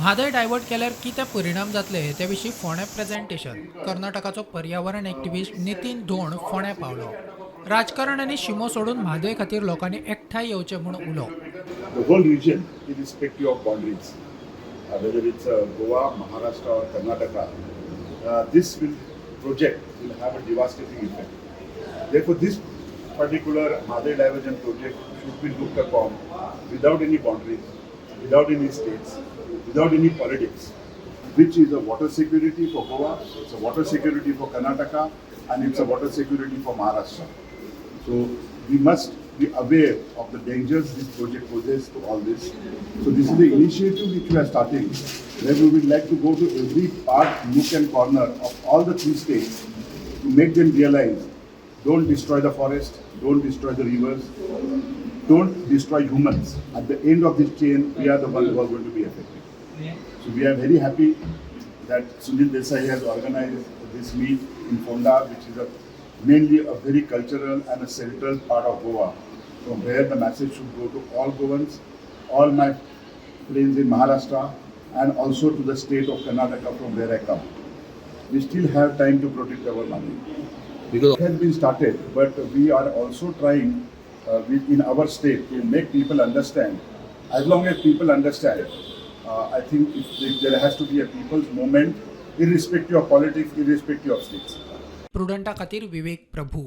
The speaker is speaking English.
Mhadei divert केल्यार कितें परिणाम जातले ते विशीं फोंड्या प्रेझेंटेशन. कर्नाटकाचो पर्यावरण एक्टिव्हिस्ट नितीन धोंड फोंड्या पावलो. राजकारण आनी शिमो सोडून म्हादय खातीर लोकांनी एकठांय येवचें म्हूण उलो. The whole region, irrespective of boundaries, whether it's Goa, Maharashtra or Karnataka, this project will have a devastating effect. Therefore, this particular Mhadei Diversion project should be looked upon without any boundaries, without any states, without any politics, which is a water security for Goa, it's a water security for Karnataka, and it's a water security for Maharashtra. So we must be aware of the dangers this project poses to all this. So this is the initiative which we are starting, where we would like to go to every part, nook and corner of all the 3 states to make them realize, don't destroy the forest, don't destroy the rivers, don't destroy humans. At the end of this chain, we are the ones who are going to be affected. So we are very happy that Sunil Desai has organized this meet in Ponda, which is mainly a very cultural and a central part of Goa, from where the message should go to all Goans, all my friends in Maharashtra, and also to the state of Karnataka from where I come. We still have time to protect our money. Because it has been started, but we are also trying in our state to make people understand. As long as people understand, I think if there has to be a people's movement, irrespective of politics, irrespective of states. प्रुडंटा खातीर विवेक प्रभू.